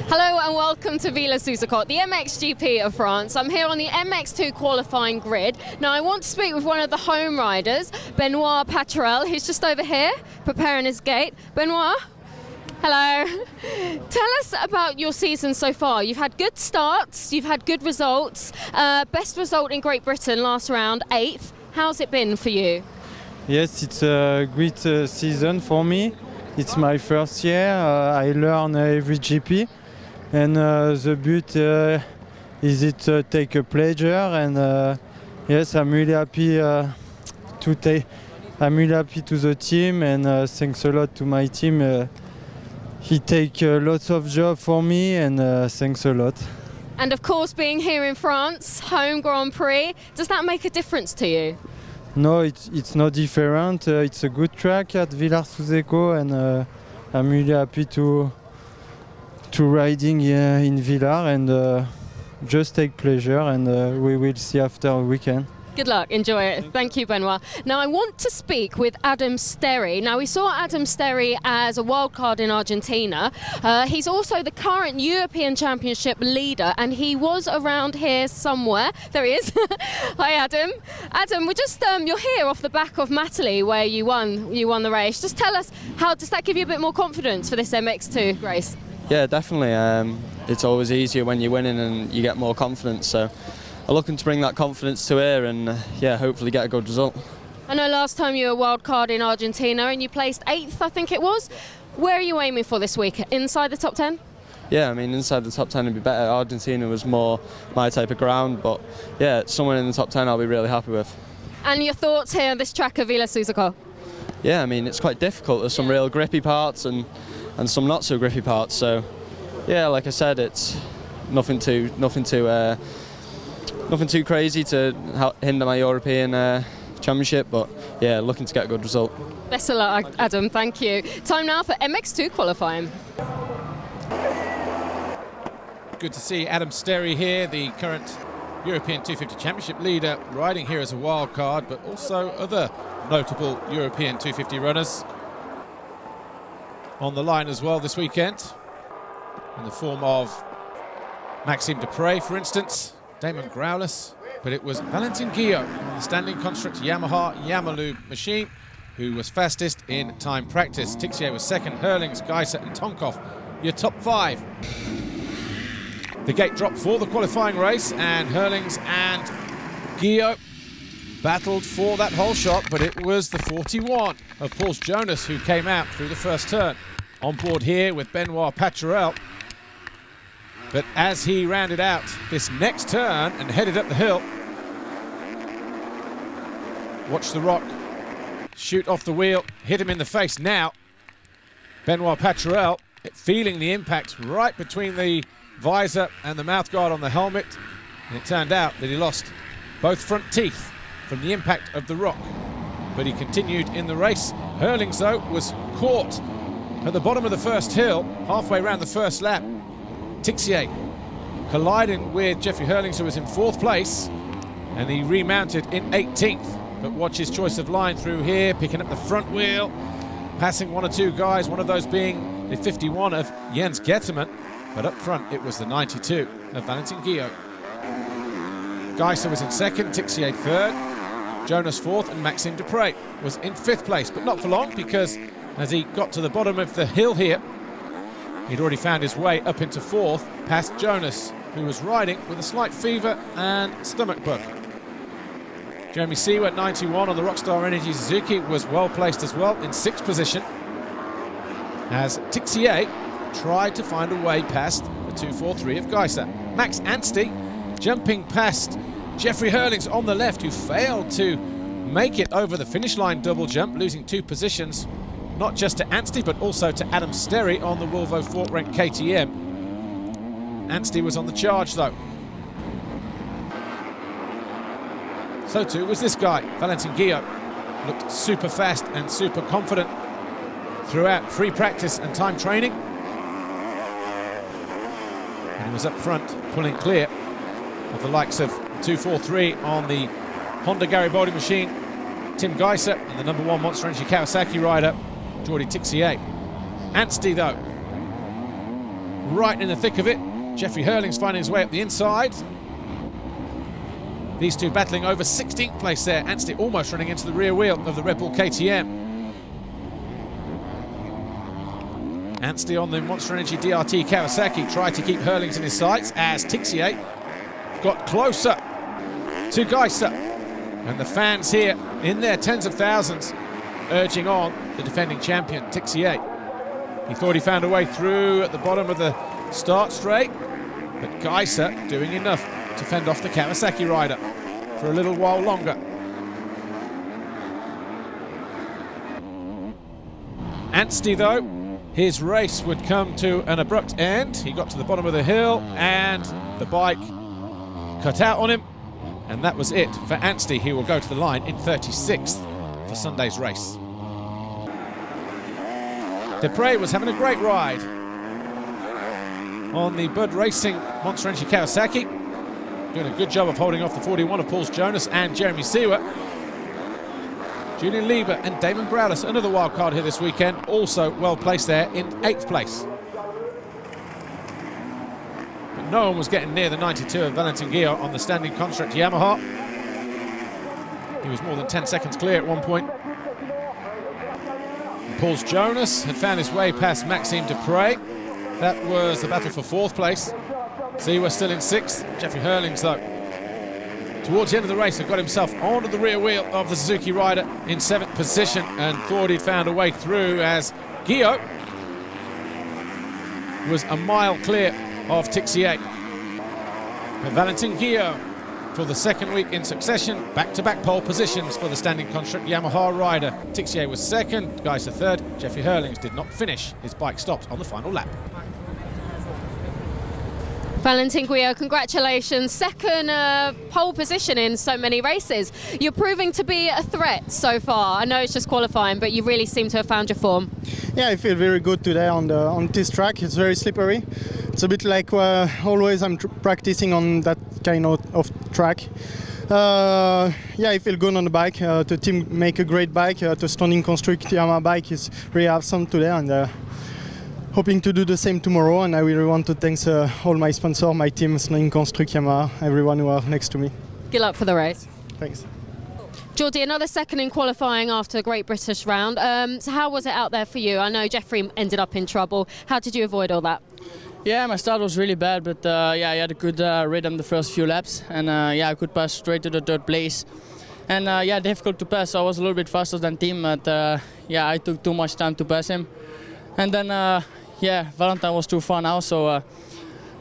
Hello and welcome to Villars, Ecot, the MXGP of France. I'm here on the MX2 qualifying grid. Now I want to speak with one of the home riders, Benoit Paturel, who's just over here preparing his gate. Benoit, hello. Tell us about your season so far. You've had good starts, you've had good results. Best result in Great Britain last round, 8th. How's it been for you? Yes, it's a great season for me. It's my first year. I learn every GP. And the beauty is it take a pleasure, and yes, I'm really happy I'm really happy to the team, and thanks a lot to my team. He take lots of job for me, and thanks a lot. And of course, being here in France, home Grand Prix, does that make a difference to you? No, it's not different. It's a good track at Villars sous Ecot, and I'm really happy to riding in Villars, and just take pleasure, and we will see after a weekend. Good luck, enjoy it. Thank you, Benoit. Now I want to speak with Adam Sterry. Now we saw Adam Sterry as a wildcard in Argentina. He's also the current European Championship leader, and he was around here somewhere. There he is. Hi Adam. Adam, we're just you're here off the back of Matterley where you won the race. Just tell us, how does that give you a bit more confidence for this MX2 race? Yeah, definitely. It's always easier when you're winning and you get more confidence. So I'm looking to bring that confidence to here, and yeah, hopefully get a good result. I know last time you were a wild card in Argentina and you placed 8th, I think it was. Where are you aiming for this week? Inside the top 10? Yeah, I mean, inside the top 10 would be better. Argentina was more my type of ground, but yeah, someone in the top 10 I'll be really happy with. And your thoughts here on this track of Villars sous Ecot? Yeah, I mean, it's quite difficult. There's some real grippy parts and some not so grippy parts. So yeah, like I said, it's nothing too crazy to hinder my European Championship, but yeah, looking to get a good result. Best of luck, Adam, thank you. Time now for MX2 qualifying. Good to see Adam Sterry here, the current European 250 Championship leader, riding here as a wild card, but also other notable European 250 runners on the line as well this weekend, in the form of Maxime Dupre, for instance, Damon Growless, but it was Valentin Guillot on the standing construct Yamaha Yamalube machine who was fastest in time practice. Tixier was second, Hurlings, Geiser and Tonkov your top 5. The gate dropped for the qualifying race, and Hurlings and Guillot battled for that whole shot, but it was the 41 of Paul Jonas who came out through the first turn. On board here with Benoit Paturel. But as he rounded out this next turn and headed up the hill, watch the rock shoot off the wheel, hit him in the face. Now Benoit Paturel feeling the impact right between the visor and the mouthguard on the helmet, and it turned out that he lost both front teeth from the impact of the rock, but he continued in the race. Hurlings though was caught at the bottom of the first hill halfway around the first lap. Tixier colliding with Jeffrey Hurlings, who was in 4th place, and he remounted in 18th. But watch his choice of line through here, picking up the front wheel, passing one or two guys, one of those being the 51 of Jens Getterman, but up front it was the 92 of Valentin Guillot. Geiser was in 2nd, Tixier 3rd, Jonas 4th, and Maxime Dupre was in 5th place, but not for long, because as he got to the bottom of the hill here, he'd already found his way up into 4th, past Jonas, who was riding with a slight fever and stomach bug. Jeremy Seawer at 91 on the Rockstar Energy Suzuki was well placed as well, in 6th position, as Tixier tried to find a way past the 243 of Geiser. Max Anstey jumping past Jeffrey Hurlings on the left, who failed to make it over the finish line double jump, losing 2 positions, not just to Anstey, but also to Adam Sterry on the Volvo Fort Rank KTM. Anstey was on the charge, though. So too was this guy, Valentin Guillot. Looked super fast and super confident throughout free practice and time training. And he was up front, pulling clear of the likes of 243 on the Honda Garibaldi machine, Tim Geiser, and the number 1 Monster Energy Kawasaki rider, Jordi Tixier. Anstey, though, right in the thick of it. Jeffrey Hurling's finding his way up the inside. These two battling over 16th place there. Anstey almost running into the rear wheel of the Red Bull KTM. Anstey on the Monster Energy DRT Kawasaki tried to keep Hurlings in his sights as Tixier got closer to Geiser. And the fans here in their tens of thousands urging on the defending champion, Tixier. He thought he found a way through at the bottom of the start straight, but Geiser doing enough to fend off the Kawasaki rider for a little while longer. Anstey, though, his race would come to an abrupt end. He got to the bottom of the hill and the bike cut out on him, and that was it for Anstey. He will go to the line in 36th for Sunday's race. Depre was having a great ride on the Bud Racing Monster Energy Kawasaki, doing a good job of holding off the 41 of Pauls Jonas and Jeremy Seewer. Julian Lieber and Damon Browlis, another wild card here this weekend, also well placed there in 8th place. But no one was getting near the 92 of Valentin Guillot on the standing construct Yamaha. He was more than 10 seconds clear at one point. Pauls Jonas had found his way past Maxime Dupre. That was the battle for 4th place. Seewer still in 6th. Jeffrey Hurlings, though, towards the end of the race, had got himself onto the rear wheel of the Suzuki rider in 7th position and thought he'd found a way through as Guillot was a mile clear of Tixier. And Valentin Guillot, for the 2nd week in succession, back-to-back pole positions for the standing construct Yamaha rider. Tixier was 2nd, Geiser 3rd. Jeffrey Hurlings did not finish. His bike stopped on the final lap. Valentin Guillot, congratulations. 2nd pole position in so many races. You're proving to be a threat so far. I know it's just qualifying, but you really seem to have found your form. Yeah, I feel very good today on this track. It's very slippery. It's a bit like always I'm practicing on that kind of track. Yeah, I feel good on the bike. The team make a great bike. The standing construct Yamaha bike is really awesome today, and hoping to do the same tomorrow. And I really want to thank all my sponsors, my team, standing construct Yamaha, everyone who are next to me. Good luck for the race. Thanks. Geordie, another 2nd in qualifying after a Great British round. So how was it out there for you? I know Jeffrey ended up in trouble. How did you avoid all that? Yeah, my start was really bad, but yeah, I had a good rhythm the first few laps, and yeah, I could pass straight to the 3rd place. And yeah, difficult to pass, so I was a little bit faster than team, but yeah, I took too much time to pass him. And then yeah, Valentin was too far now, so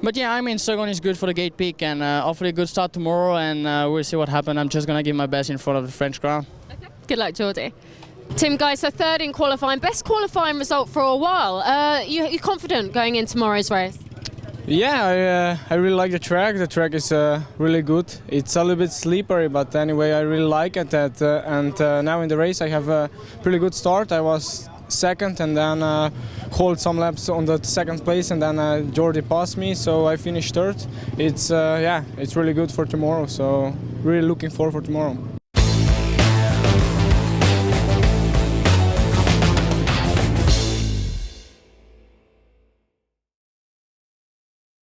but yeah, I mean, 2nd is good for the gate peak, and hopefully a good start tomorrow, and we'll see what happens. I'm just gonna give my best in front of the French crowd. Okay. Good luck, Geordie. Tim Geiser, 3rd in qualifying, best qualifying result for a while. You're confident going in tomorrow's race? Yeah, I really like the track. The track is really good. It's a little bit slippery, but anyway, I really like it. And now in the race, I have a pretty good start. I was 2nd, and then hold some laps on the 2nd place, and then Jordi passed me, so I finished 3rd. It's yeah, it's really good for tomorrow. So really looking forward for tomorrow.